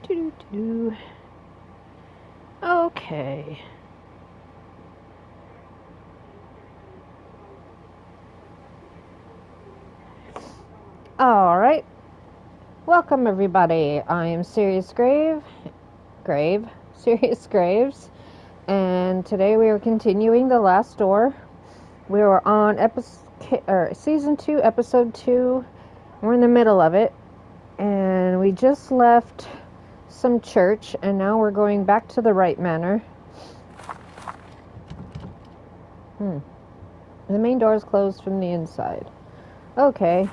Doo-doo-doo. Okay. All right. Welcome everybody. I am Sirius Sirius Graves, and today we are continuing The Last Door. We were on season 2, episode 2. We're in the middle of it, and we just left some church, and now we're going back to the right manor. The main door is closed from the inside. Okay.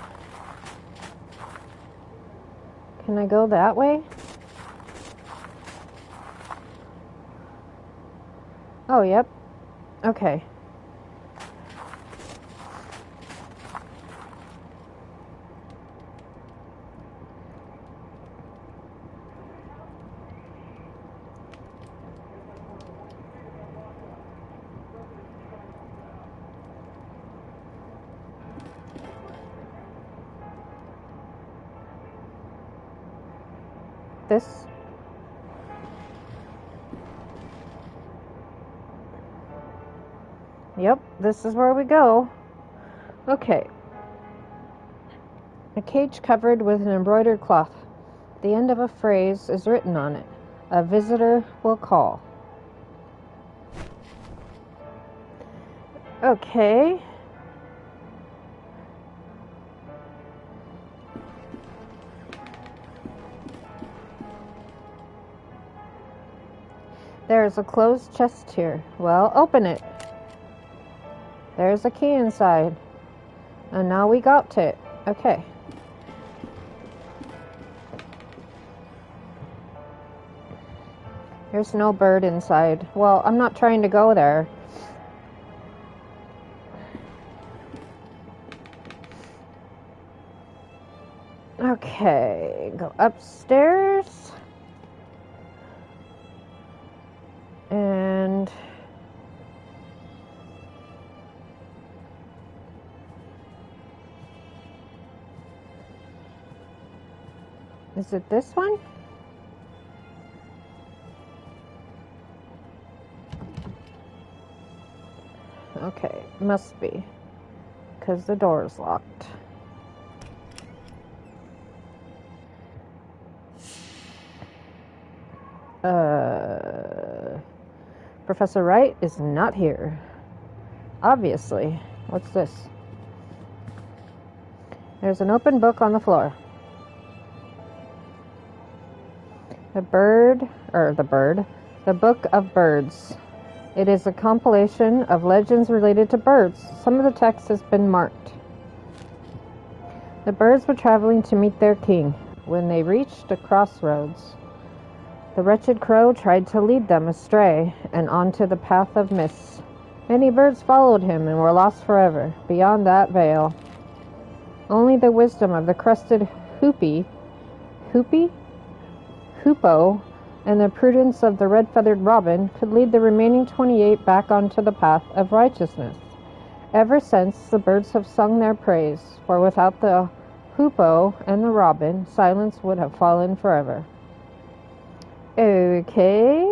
Can I go that way? Oh, yep. Okay. This. Yep, this is where we go. Okay. A cage covered with an embroidered cloth. The end of a phrase is written on it. A visitor will call. Okay. There's a closed chest here. Well, open it. There's a key inside. And now we got it. Okay. There's no bird inside. Well, I'm not trying to go there. Okay, go upstairs. And is it this one? Okay, must be, because the door is locked. Professor Wright is not here. Obviously. What's this? There's an open book on the floor. The Book of Birds. It is a compilation of legends related to birds. Some of the text has been marked. The birds were traveling to meet their king. When they reached a crossroads, the wretched crow tried to lead them astray and onto the path of mist. Many birds followed him and were lost forever, beyond that veil. Only the wisdom of the crested hoopoe, and the prudence of the red-feathered robin could lead the remaining 28 back onto the path of righteousness. Ever since, the birds have sung their praise, for without the hoopoe and the robin, silence would have fallen forever. Okay.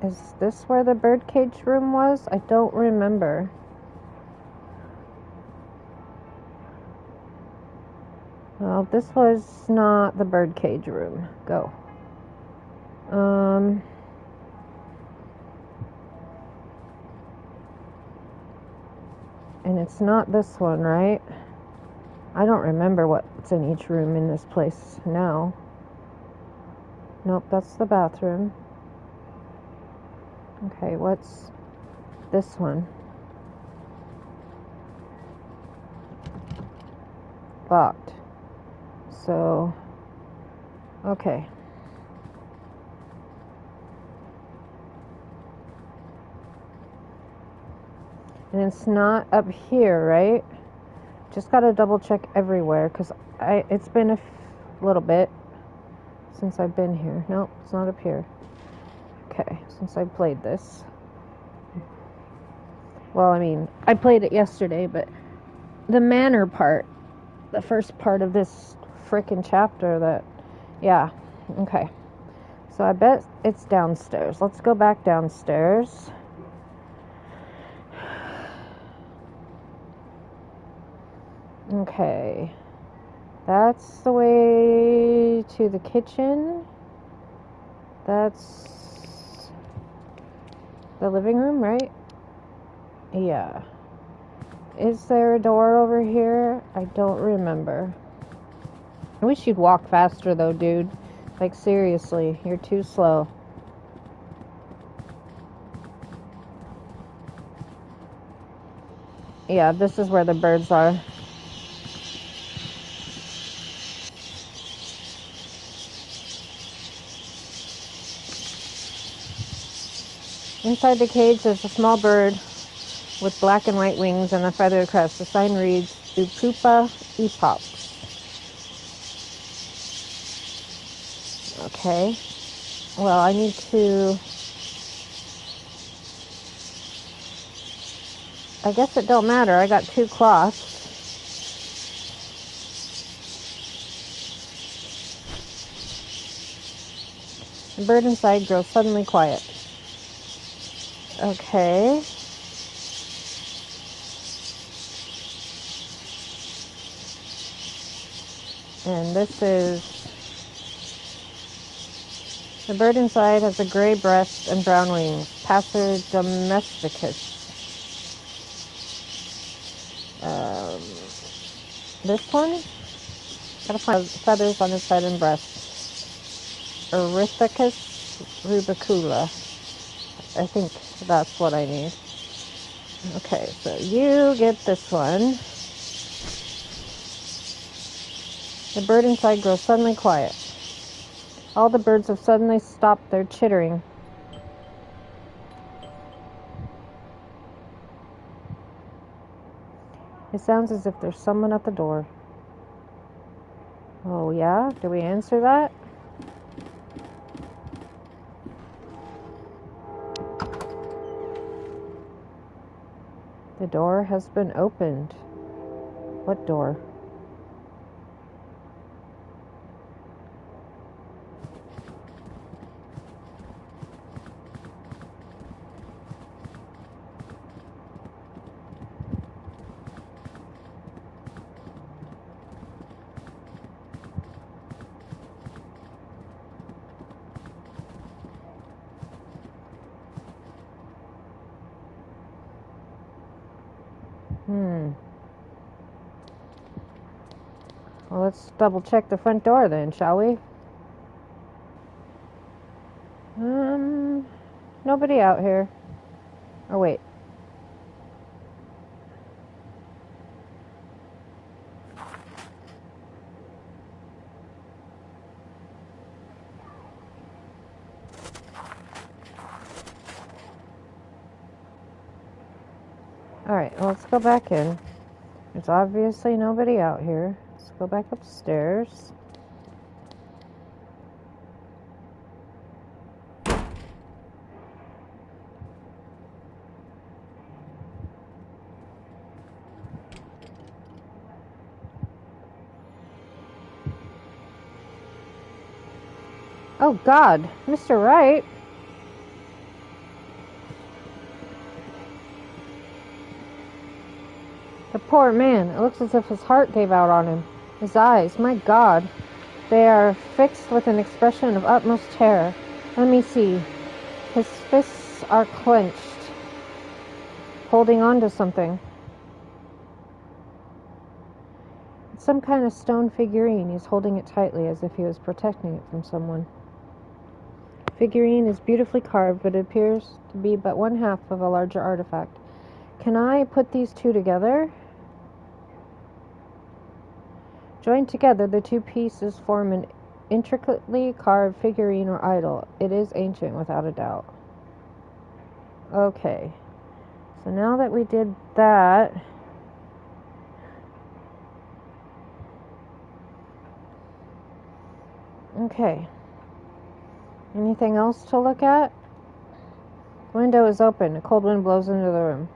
Is this where the birdcage room was? I don't remember. Well, this was not the birdcage room. Go. And it's not this one, right? I don't remember what's in each room in this place now. Nope, that's the bathroom. Okay, what's this one? Locked. So, okay. And it's not up here, right? Just gotta double check everywhere, because it's been a little bit since I've been here. Nope, it's not up here. Okay, since I played this. Well, I mean, I played it yesterday, but the manor part, the first part of this frickin' chapter yeah, okay. So I bet it's downstairs. Let's go back downstairs. Okay. That's the way to the kitchen. That's the living room, right? Yeah. Is there a door over here? I don't remember. I wish you'd walk faster though, dude. Like, seriously, you're too slow. Yeah, this is where the birds are. Inside the cage there's a small bird with black and white wings and a feathered crest. The sign reads, Upupa Epox. Okay. Well, I need to... I guess it don't matter. I got 2 cloths. The bird inside grows suddenly quiet. Okay. And this is... The bird inside has a gray breast and brown wings. Passer domesticus. This one? Gotta find feathers on its head and breast. Erythicus rubicula. I think that's what I need. Okay, so you get this one. The bird inside grows suddenly quiet. All the birds have suddenly stopped their chittering. It sounds as if there's someone at the door. Oh yeah? Do we answer that? The door has been opened. What door? Well, let's double check the front door then, shall we? Nobody out here. Oh, wait. Alright, well, let's go back in. There's obviously nobody out here. Let's go back upstairs. Oh God, Mr. Wright. The poor man, it looks as if his heart gave out on him. His eyes, my God, they are fixed with an expression of utmost terror. Let me see. His fists are clenched, holding on to something. It's some kind of stone figurine. He's holding it tightly as if he was protecting it from someone. Figurine is beautifully carved, but it appears to be but one half of a larger artifact. Can I put these two together? Joined together, the two pieces form an intricately carved figurine or idol. It is ancient, without a doubt. Okay. So now that we did that... Okay. Anything else to look at? The window is open. A cold wind blows into the room.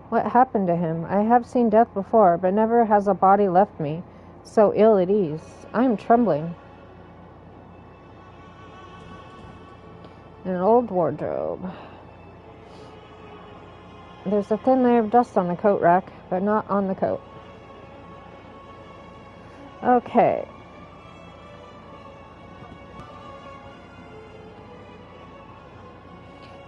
What happened to him? I have seen death before, but never has a body left me so ill at ease. I am trembling. An old wardrobe. There's a thin layer of dust on the coat rack, but not on the coat. Okay.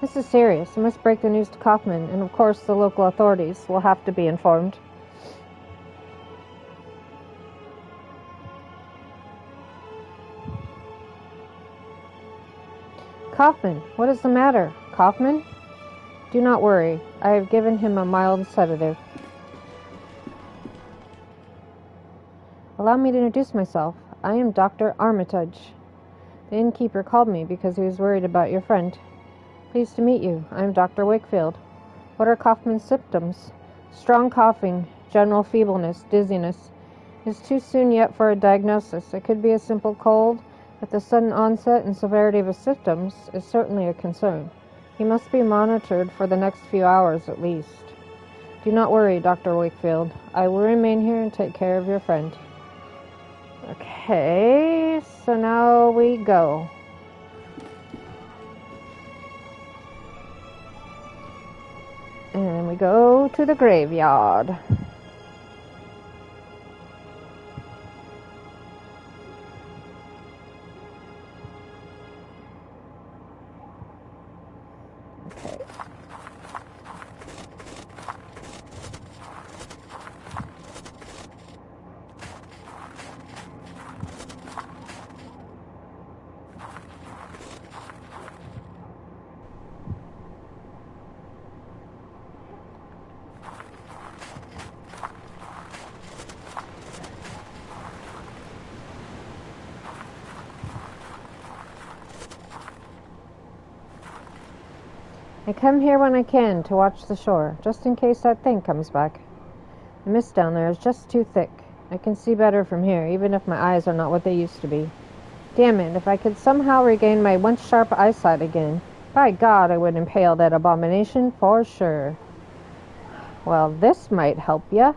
This is serious. I must break the news to Kaufman, and of course the local authorities will have to be informed. Kaufman, what is the matter? Kaufman? Do not worry. I have given him a mild sedative. Allow me to introduce myself. I am Dr. Armitage. The innkeeper called me because he was worried about your friend. Pleased to meet you. I am Dr. Wakefield. What are Kaufman's symptoms? Strong coughing, general feebleness, dizziness. It is too soon yet for a diagnosis. It could be a simple cold, but the sudden onset and severity of his symptoms is certainly a concern. He must be monitored for the next few hours at least. Do not worry, Dr. Wakefield. I will remain here and take care of your friend. Okay, so now we go. And we go to the graveyard. Okay. I come here when I can to watch the shore, just in case that thing comes back. The mist down there is just too thick. I can see better from here, even if my eyes are not what they used to be. Damn it, if I could somehow regain my once sharp eyesight again, by God, I would impale that abomination for sure. Well, this might help ya.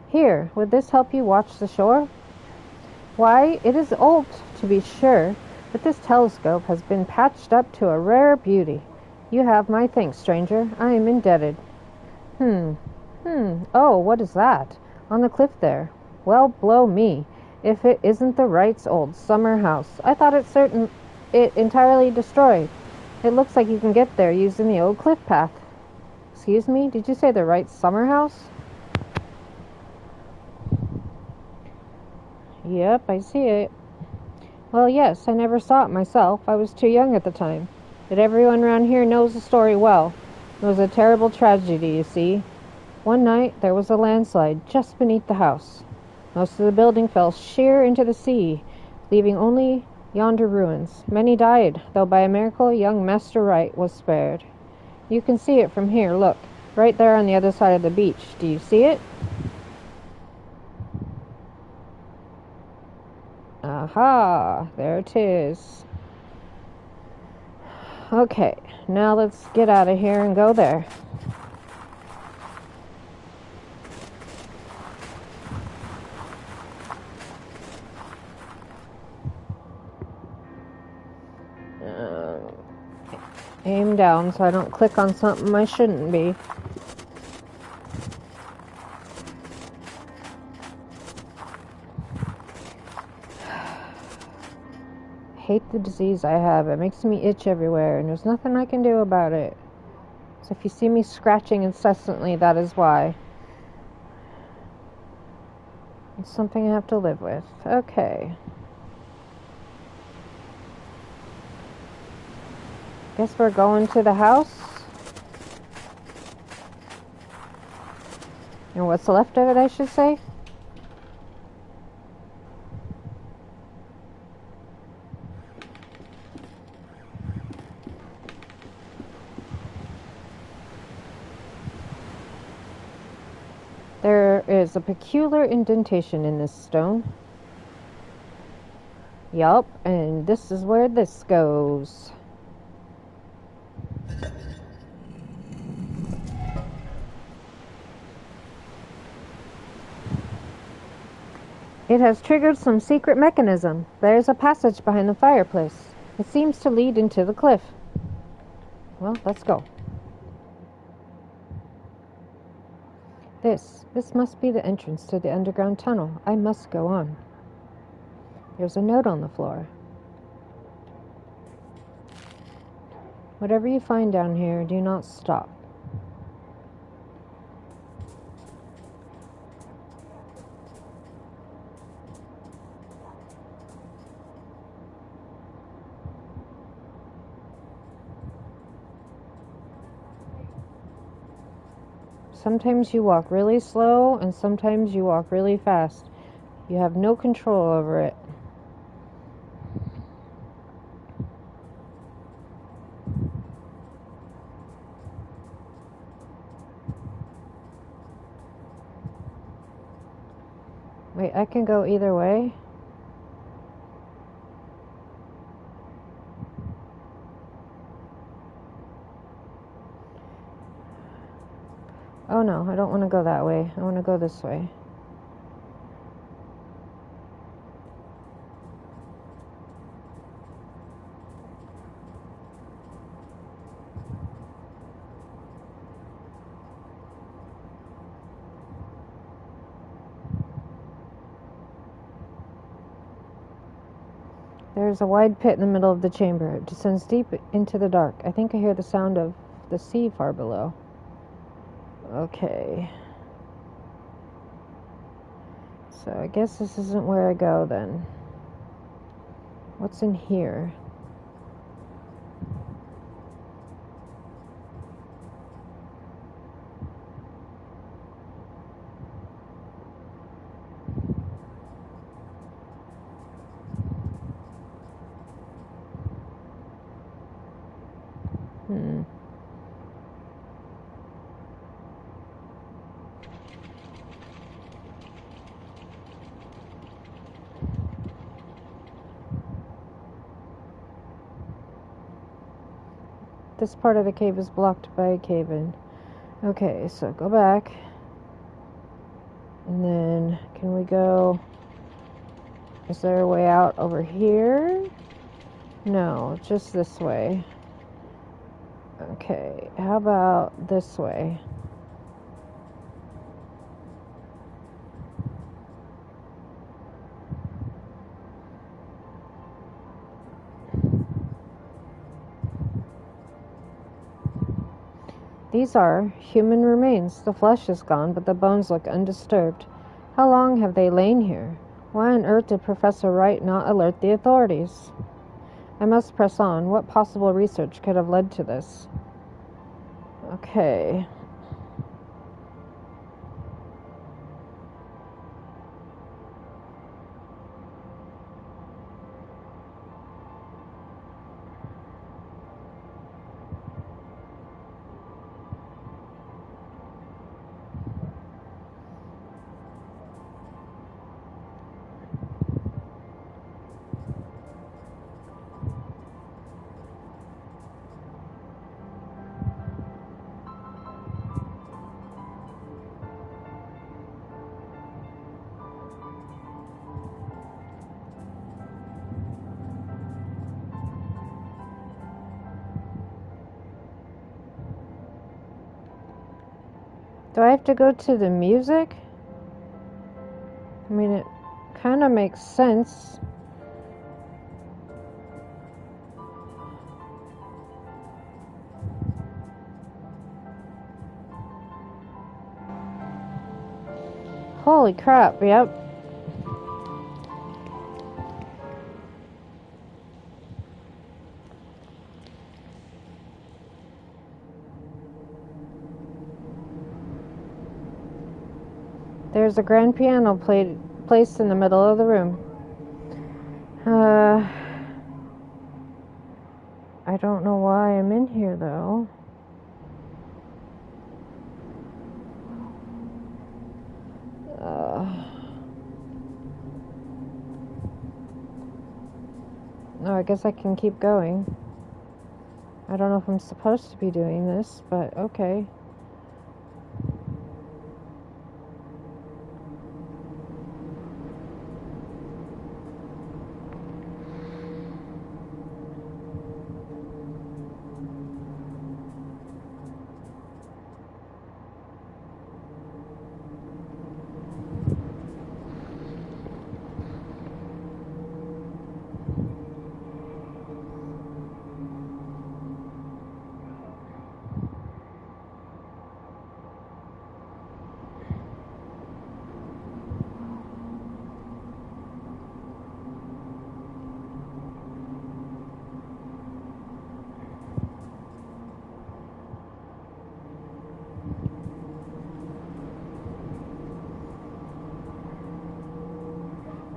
Here, would this help you watch the shore? Why, it is old, to be sure, but this telescope has been patched up to a rare beauty. You have my thanks, stranger. I am indebted. Oh, what is that? On the cliff there. Well, blow me, if it isn't the Wright's old summer house. I thought it entirely destroyed. It looks like you can get there using the old cliff path. Excuse me, did you say the Wright's summer house? Yep, I see it. Well, yes, I never saw it myself. I was too young at the time. But everyone around here knows the story well. It was a terrible tragedy, you see. One night, there was a landslide just beneath the house. Most of the building fell sheer into the sea, leaving only yonder ruins. Many died, though by a miracle young Master Wright was spared. You can see it from here, look. Right there on the other side of the beach. Do you see it? Aha, there it is. Okay, now let's get out of here and go there. Aim down so I don't click on something I shouldn't be. Hate the disease I have. It makes me itch everywhere, and there's nothing I can do about it. So if you see me scratching incessantly, that is why. It's something I have to live with. Okay. Guess we're going to the house. Or what's left of it, I should say. There is a peculiar indentation in this stone. Yup, and this is where this goes. It has triggered some secret mechanism. There's a passage behind the fireplace. It seems to lead into the cliff. Well, let's go. This must be the entrance to the underground tunnel. I must go on. There's a note on the floor. Whatever you find down here, do not stop. Sometimes you walk really slow, and sometimes you walk really fast. You have no control over it. Wait, I can go either way? Oh no, I don't want to go that way. I want to go this way. There is a wide pit in the middle of the chamber. It descends deep into the dark. I think I hear the sound of the sea far below. Okay. So I guess this isn't where I go then. What's in here? This part of the cave is blocked by a cave-in. Okay, so go back. And then, can we go... Is there a way out over here? No, just this way. Okay, how about this way? These are human remains. The flesh is gone, but the bones look undisturbed. How long have they lain here? Why on earth did Professor Wright not alert the authorities? I must press on. What possible research could have led to this? Okay. Do I have to go to the music? I mean, it kind of makes sense. Holy crap, yep. There's a grand piano placed in the middle of the room. I don't know why I'm in here, though. Oh, I guess I can keep going. I don't know if I'm supposed to be doing this, but okay.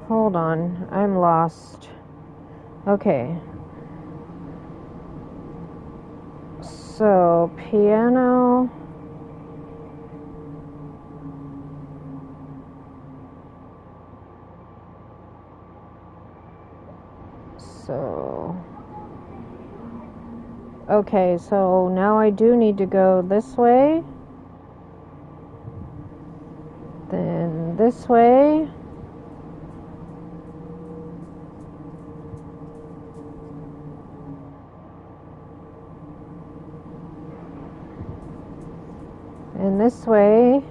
Hold on, I'm lost. Okay. So, piano. So, okay, so now I do need to go this way. Then this way. And this way.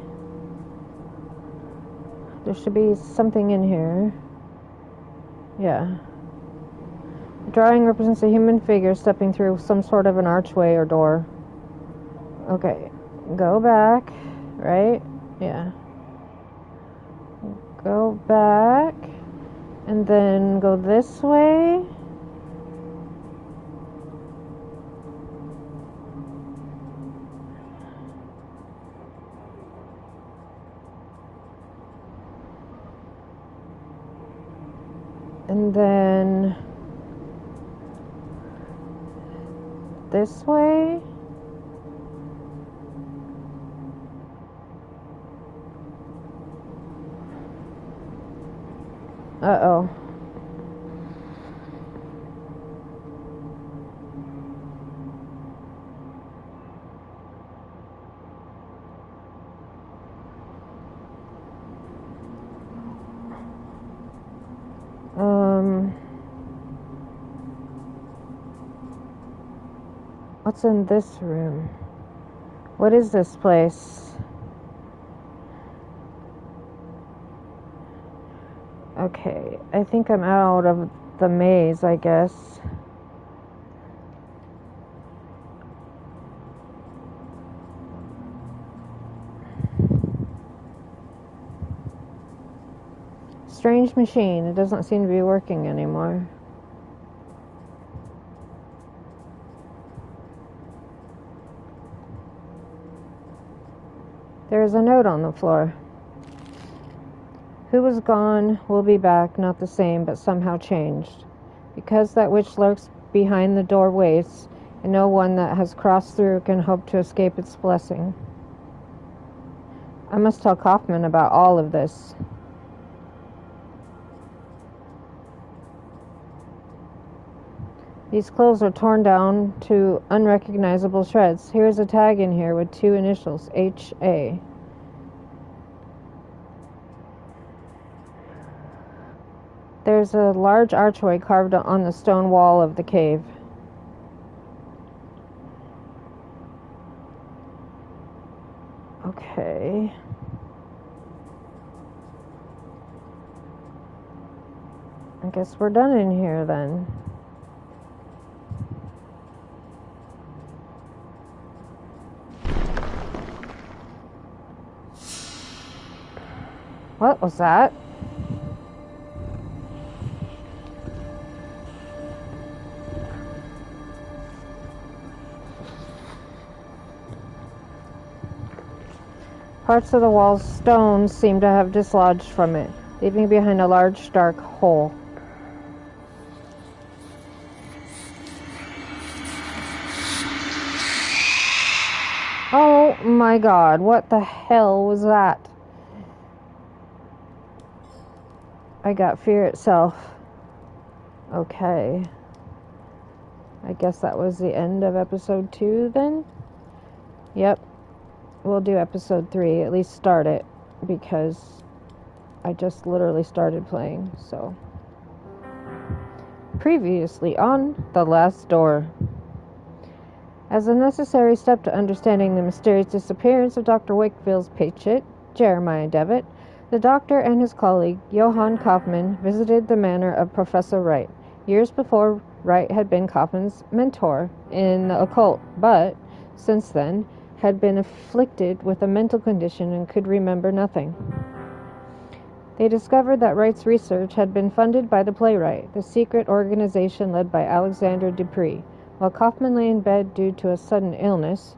There should be something in here. Yeah. The drawing represents a human figure stepping through some sort of an archway or door. Okay. Go back. Right? Yeah. Go back. And then go this way. And then this way. Uh-oh. What's in this room? What is this place? Okay, I think I'm out of the maze, I guess. Strange machine. It doesn't seem to be working anymore. There is a note on the floor. Who was gone will be back, not the same, but somehow changed. Because that which lurks behind the door waits, and no one that has crossed through can hope to escape its blessing. I must tell Kaufman about all of this. These clothes are torn down to unrecognizable shreds. Here is a tag in here with 2 initials, H.A. There's a large archway carved on the stone wall of the cave. Okay. I guess we're done in here then. What was that? Parts of the wall's stones seem to have dislodged from it, leaving behind a large, dark hole. Oh my god, what the hell was that? I got fear itself. Okay. I guess that was the end of episode 2 then? Yep. We'll do episode 3, at least start it, because I just literally started playing, so. Previously on The Last Door. As a necessary step to understanding the mysterious disappearance of Dr. Wakefield's patient, Jeremiah Devitt, the doctor and his colleague, Johann Kaufmann, visited the manor of Professor Wright. Years before, Wright had been Kaufmann's mentor in the occult, but, since then, had been afflicted with a mental condition and could remember nothing. They discovered that Wright's research had been funded by the playwright, the secret organization led by Alexander Dupree. While Kaufmann lay in bed due to a sudden illness,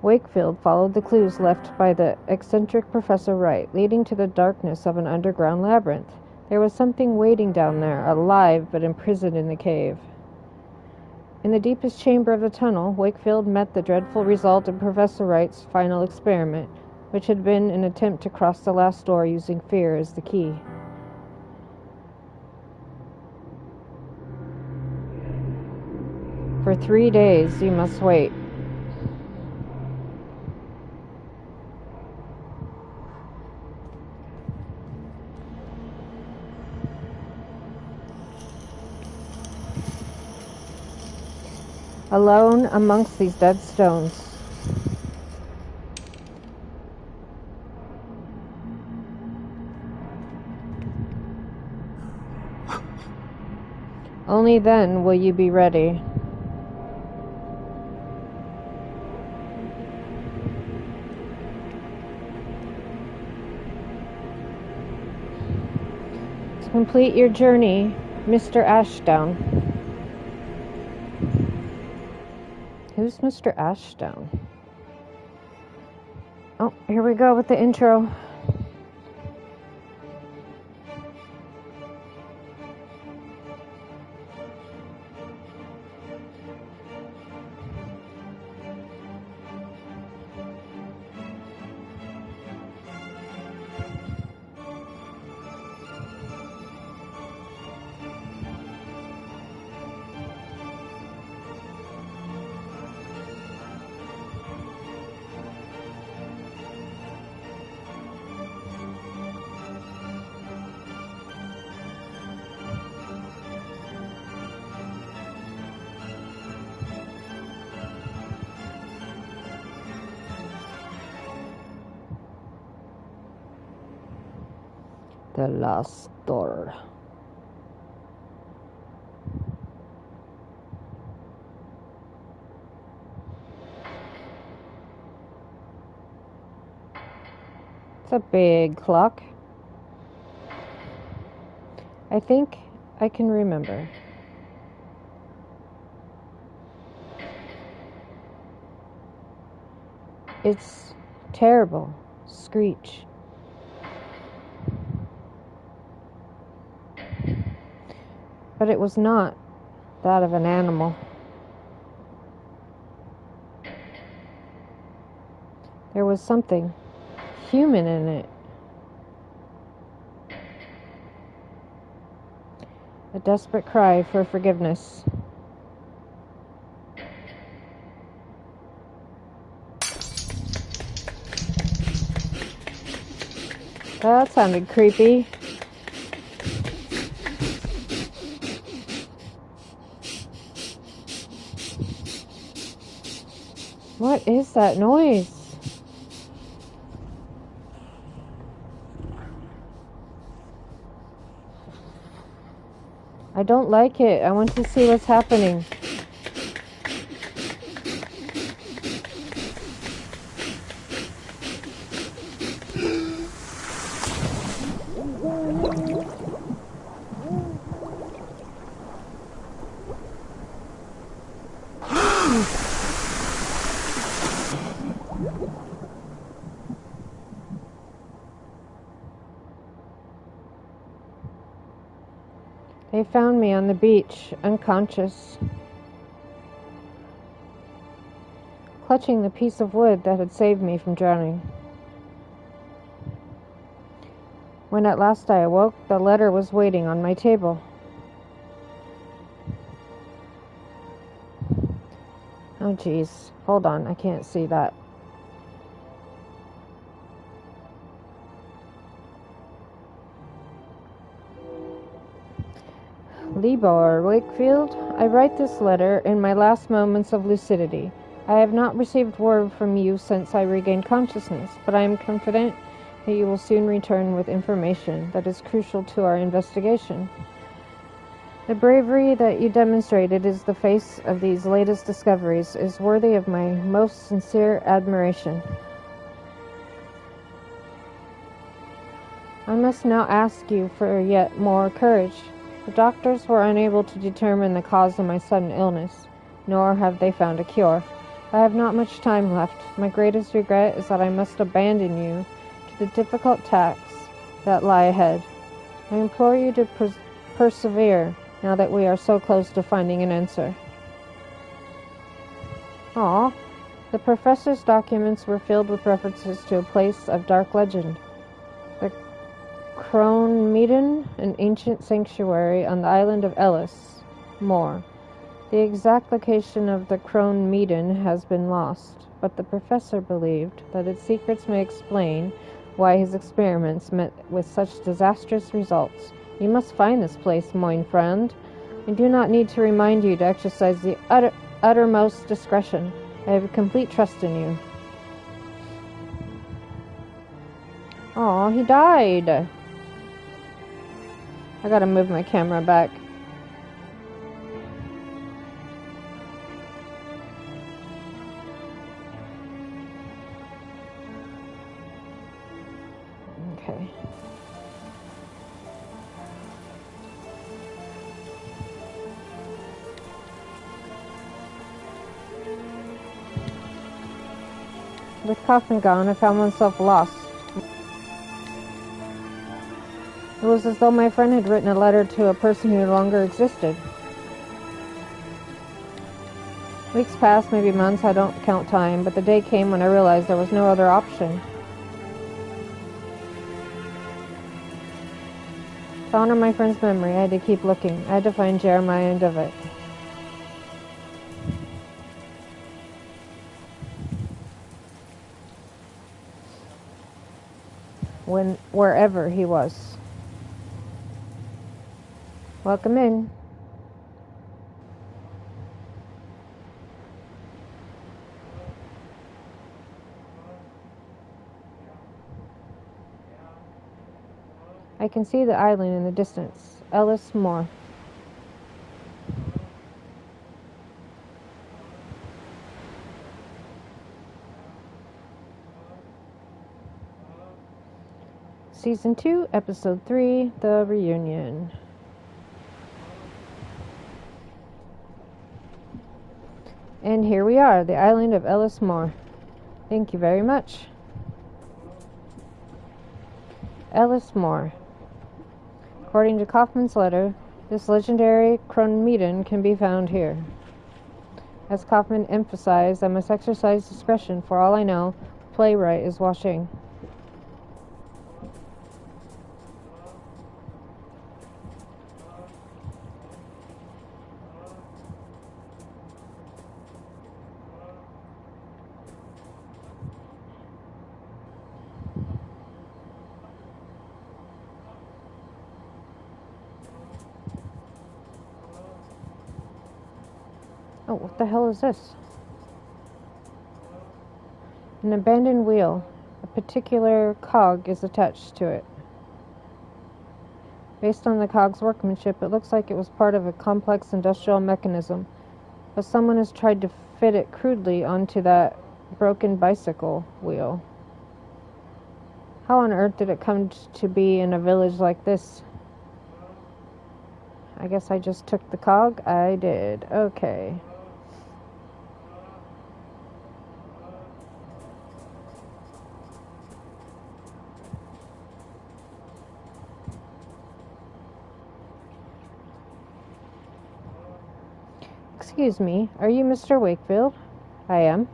Wakefield followed the clues left by the eccentric Professor Wright, leading to the darkness of an underground labyrinth. There was something waiting down there, alive but imprisoned in the cave. In the deepest chamber of the tunnel, Wakefield met the dreadful result of Professor Wright's final experiment, which had been an attempt to cross the last door using fear as the key. For 3 days you must wait. Alone amongst these dead stones. Only then will you be ready. To complete your journey, Mr. Ashdown. Who's Mr. Ashdown? Oh, here we go with the intro. The Last Door. It's a big clock. I think I can remember. It's terrible. Screech. But it was not that of an animal. There was something human in it. A desperate cry for forgiveness. That sounded creepy. What is that noise? I don't like it. I want to see what's happening. They found me on the beach, unconscious, clutching the piece of wood that had saved me from drowning. When at last I awoke, the letter was waiting on my table. Oh, jeez. Hold on, I can't see that. Libor Wakefield, I write this letter in my last moments of lucidity. I have not received word from you since I regained consciousness, but I am confident that you will soon return with information that is crucial to our investigation. The bravery that you demonstrated in the face of these latest discoveries is worthy of my most sincere admiration. I must now ask you for yet more courage. The doctors were unable to determine the cause of my sudden illness, nor have they found a cure. I have not much time left. My greatest regret is that I must abandon you to the difficult tasks that lie ahead. I implore you to persevere now that we are so close to finding an answer. Aw, the professor's documents were filled with references to a place of dark legend. The Crown-Meaden, an ancient sanctuary on the island of Ellis Moor. The exact location of the Crown-Meaden has been lost, but the professor believed that its secrets may explain why his experiments met with such disastrous results. You must find this place, mein friend. I do not need to remind you to exercise the uttermost discretion. I have complete trust in you. Aw, he died. I gotta move my camera back. Okay. With Kaufman gone, I found myself lost. It was as though my friend had written a letter to a person who no longer existed. Weeks passed, maybe months, I don't count time, but the day came when I realized there was no other option. To honor my friend's memory, I had to keep looking. I had to find Jeremiah Devitt. Wherever he was. Welcome in. I can see the island in the distance. Ellis Moor. Season 2, Episode 3, The Reunion. And here we are, the island of Ellis Moor. Thank you very much. Ellis Moor. According to Kaufman's letter, this legendary Crown-Meaden can be found here. As Kaufman emphasized, I must exercise discretion. For all I know, the playwright is watching. Oh, what the hell is this? An abandoned wheel. A particular cog is attached to it. Based on the cog's workmanship, it looks like it was part of a complex industrial mechanism, but someone has tried to fit it crudely onto that broken bicycle wheel. How on earth did it come to be in a village like this? I guess I just took the cog? I did. Okay. Excuse me, are you Mr. Wakefield? I am.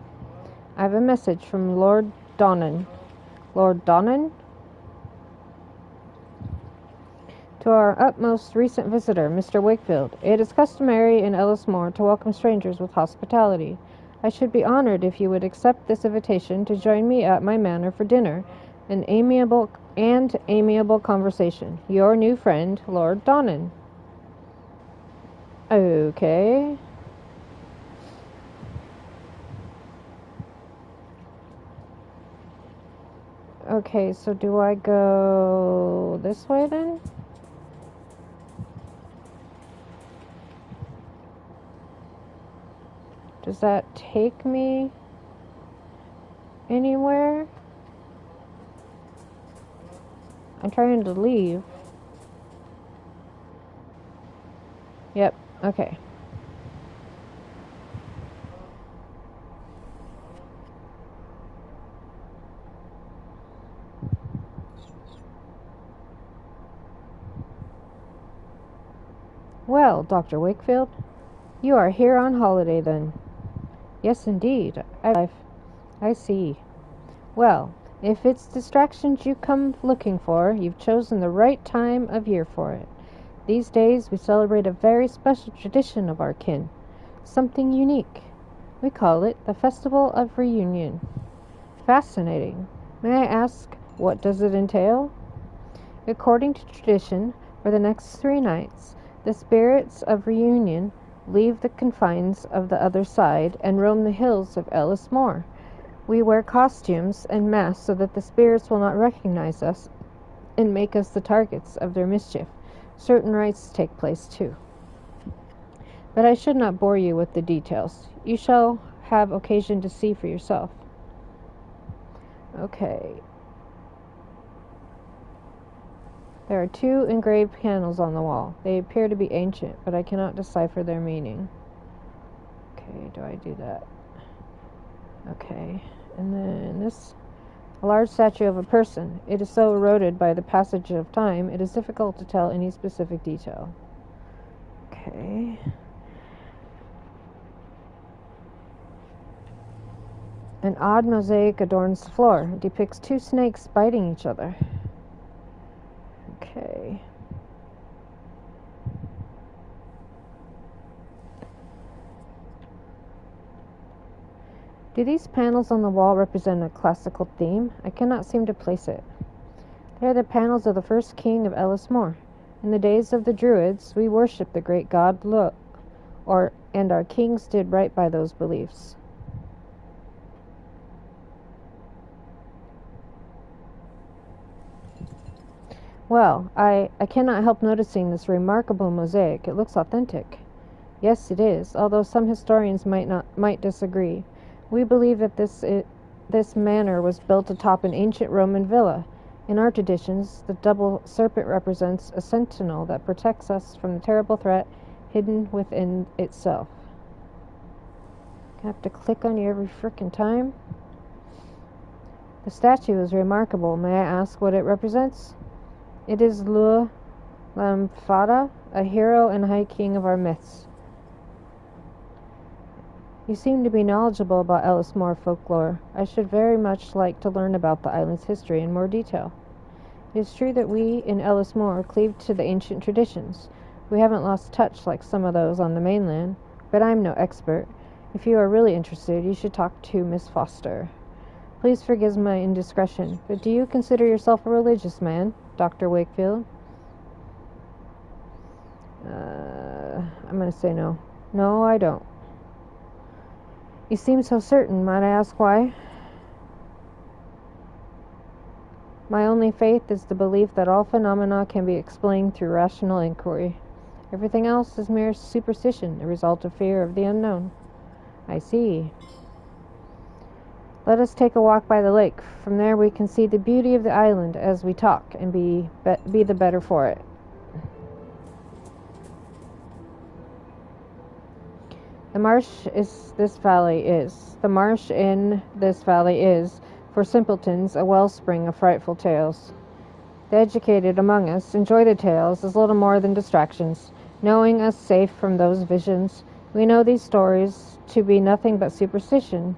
I have a message from Lord Donnan. Lord Donnan? To our utmost recent visitor, Mr. Wakefield. It is customary in Ellis Moor to welcome strangers with hospitality. I should be honored if you would accept this invitation to join me at my manor for dinner, an amiable conversation. Your new friend, Lord Donnan. Okay. Okay, so do I go this way then? Does that take me anywhere? I'm trying to leave. Yep, okay. Well, Dr. Wakefield, you are here on holiday then. Yes, indeed. I see. Well, if it's distractions you come looking for, you've chosen the right time of year for it. These days we celebrate a very special tradition of our kin, something unique. We call it the Festival of Reunion. Fascinating. May I ask, what does it entail? According to tradition, for the next 3 nights, the spirits of reunion leave the confines of the other side and roam the hills of Ellis Moor. We wear costumes and masks so that the spirits will not recognize us and make us the targets of their mischief. Certain rites take place too. But I should not bore you with the details. You shall have occasion to see for yourself. Okay. There are 2 engraved panels on the wall. They appear to be ancient, but I cannot decipher their meaning. Okay, do I do that? Okay, and then this, a large statue of a person. It is so eroded by the passage of time, it is difficult to tell any specific detail. Okay. An odd mosaic adorns the floor. It depicts 2 snakes biting each other. Okay. Do these panels on the wall represent a classical theme? I cannot seem to place it. They are the panels of the first king of Ellis Moor. In the days of the Druids, we worshipped the great god Lo, and our kings did right by those beliefs. Well, I cannot help noticing this remarkable mosaic. It looks authentic. Yes, it is, although some historians might disagree. We believe that this manor was built atop an ancient Roman villa. In our traditions, the double serpent represents a sentinel that protects us from the terrible threat hidden within itself. I have to click on you every frickin' time. The statue is remarkable. May I ask what it represents? It is Lamfada, a hero and high king of our myths. You seem to be knowledgeable about Ellis Moor folklore. I should very much like to learn about the island's history in more detail. It is true that we in Ellis Moor cleave to the ancient traditions. We haven't lost touch like some of those on the mainland, but I'm no expert. If you are really interested, you should talk to Miss Foster. Please forgive my indiscretion, but do you consider yourself a religious man, Dr. Wakefield? I'm going to say no. No, I don't. You seem so certain. Might I ask why? My only faith is the belief that all phenomena can be explained through rational inquiry. Everything else is mere superstition, the result of fear of the unknown. I see. Let us take a walk by the lake. From there we can see the beauty of the island as we talk and be the better for it. The marsh in this valley is, for simpletons, a wellspring of frightful tales. The educated among us enjoy the tales as little more than distractions. Knowing us safe from those visions, we know these stories to be nothing but superstition.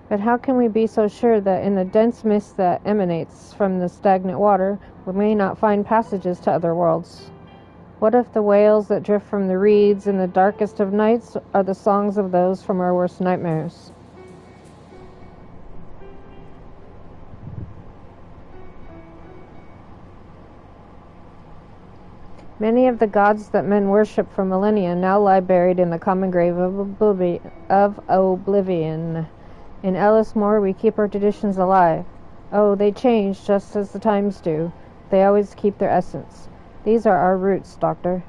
But how can we be so sure that in the dense mist that emanates from the stagnant water, we may not find passages to other worlds? What if the wails that drift from the reeds in the darkest of nights are the songs of those from our worst nightmares? Many of the gods that men worship for millennia now lie buried in the common grave of oblivion. In Ellismore, we keep our traditions alive. Oh, they change just as the times do. They always keep their essence. These are our roots, Doctor.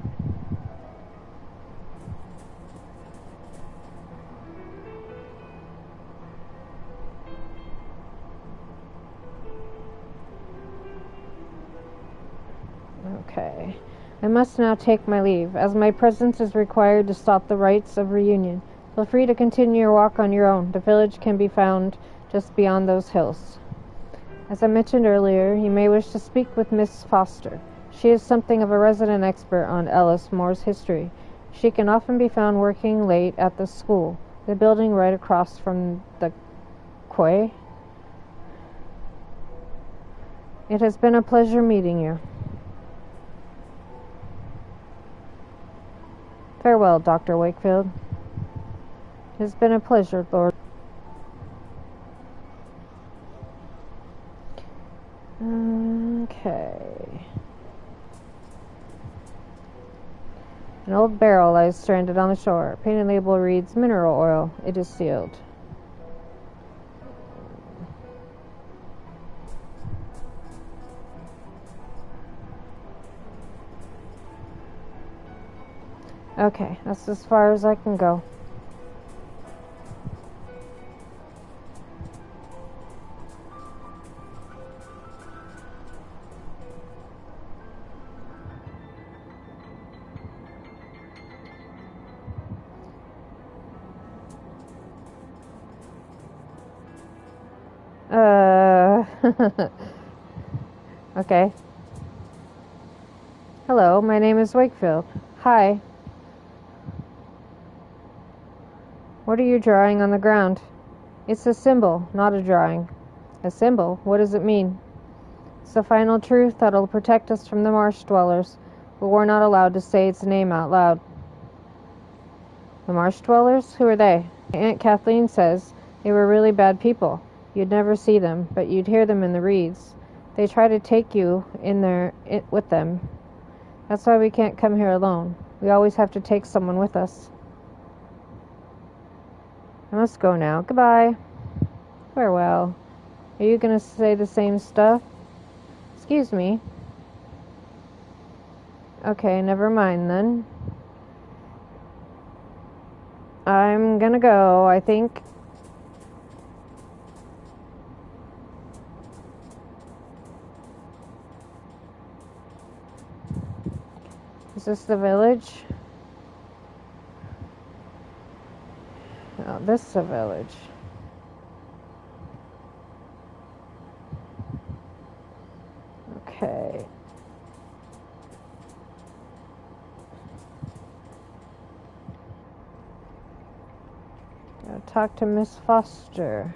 Okay. I must now take my leave, as my presence is required to stop the rites of reunion. Feel free to continue your walk on your own. The village can be found just beyond those hills. As I mentioned earlier, you may wish to speak with Miss Foster. She is something of a resident expert on Ellismore's history. She can often be found working late at the school, the building right across from the quay. It has been a pleasure meeting you. Farewell, Dr. Wakefield. It has been a pleasure, Lord. Okay. An old barrel lies stranded on the shore. Painted label reads mineral oil. It is sealed. Okay, that's as far as I can go. Okay. Hello, my name is Wakefield. Hi. What are you drawing on the ground? It's a symbol, not a drawing. A symbol? What does it mean? It's the final truth that'll protect us from the marsh dwellers, but we're not allowed to say its name out loud. The marsh dwellers? Who are they? Aunt Kathleen says they were really bad people. You'd never see them, but you'd hear them in the reeds. They try to take you in there with them. That's why we can't come here alone. We always have to take someone with us. I must go now. Goodbye. Farewell. Are you going to say the same stuff? Excuse me. Okay, never mind then. I'm gonna go, I think. Is this the village? Oh, this is a village. Okay. Gotta talk to Miss Foster.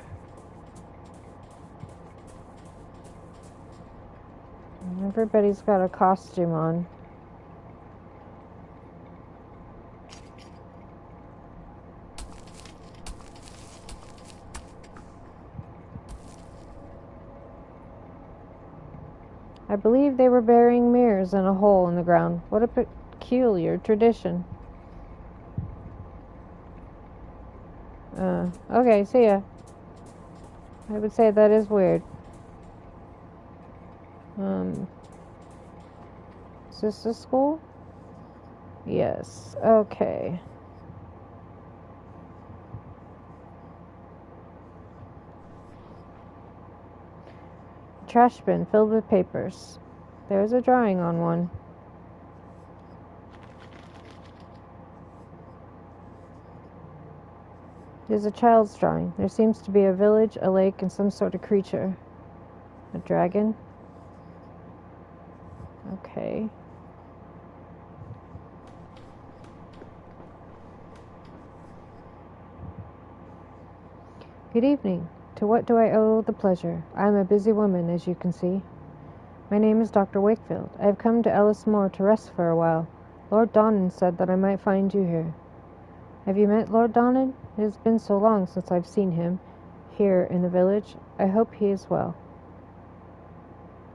Everybody's got a costume on. I believe they were burying mirrors in a hole in the ground. What a peculiar tradition. Okay, see ya. I would say that is weird. Is this a school? Yes, okay. Trash bin filled with papers. There's a drawing on one. It is a child's drawing. There seems to be a village, a lake, and some sort of creature. A dragon? Okay. Good evening. To what do I owe the pleasure? I am a busy woman, as you can see. My name is Dr. Wakefield. I have come to Ellismore to rest for a while. Lord Donnan said that I might find you here. Have you met Lord Donnan? It has been so long since I've seen him here in the village. I hope he is well.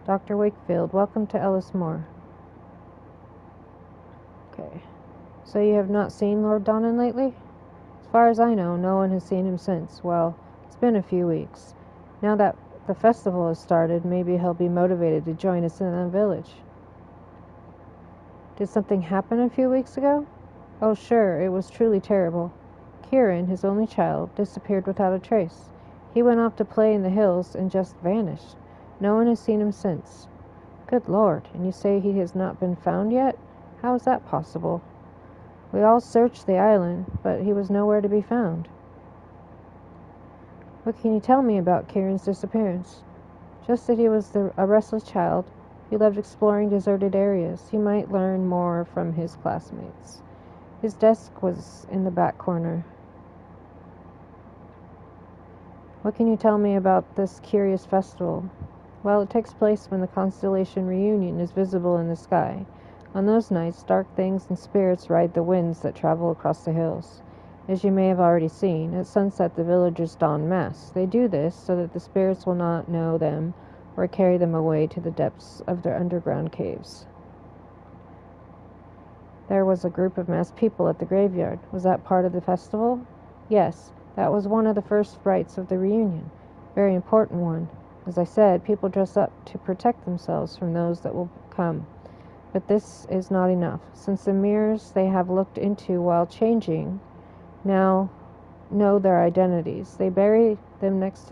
Dr. Wakefield, welcome to Ellis Moor. Okay. So you have not seen Lord Donnan lately? As far as I know, no one has seen him since. Well, it's been a few weeks. Now that the festival has started, maybe he'll be motivated to join us in the village. Did something happen a few weeks ago? Oh, sure, it was truly terrible. Kieran, his only child, disappeared without a trace. He went off to play in the hills and just vanished. No one has seen him since. Good Lord, and you say he has not been found yet? How is that possible? We all searched the island, but he was nowhere to be found. What can you tell me about Kieran's disappearance? Just that he was a restless child. He loved exploring deserted areas. He might learn more from his classmates. His desk was in the back corner. What can you tell me about this curious festival? Well, it takes place when the constellation Reunion is visible in the sky. On those nights, dark things and spirits ride the winds that travel across the hills. As you may have already seen, at sunset the villagers don masks. They do this so that the spirits will not know them or carry them away to the depths of their underground caves. There was a group of masked people at the graveyard. Was that part of the festival? Yes, that was one of the first rites of the reunion. Very important one. As I said, people dress up to protect themselves from those that will come. But this is not enough, since the mirrors they have looked into while changing now know their identities. They bury them next to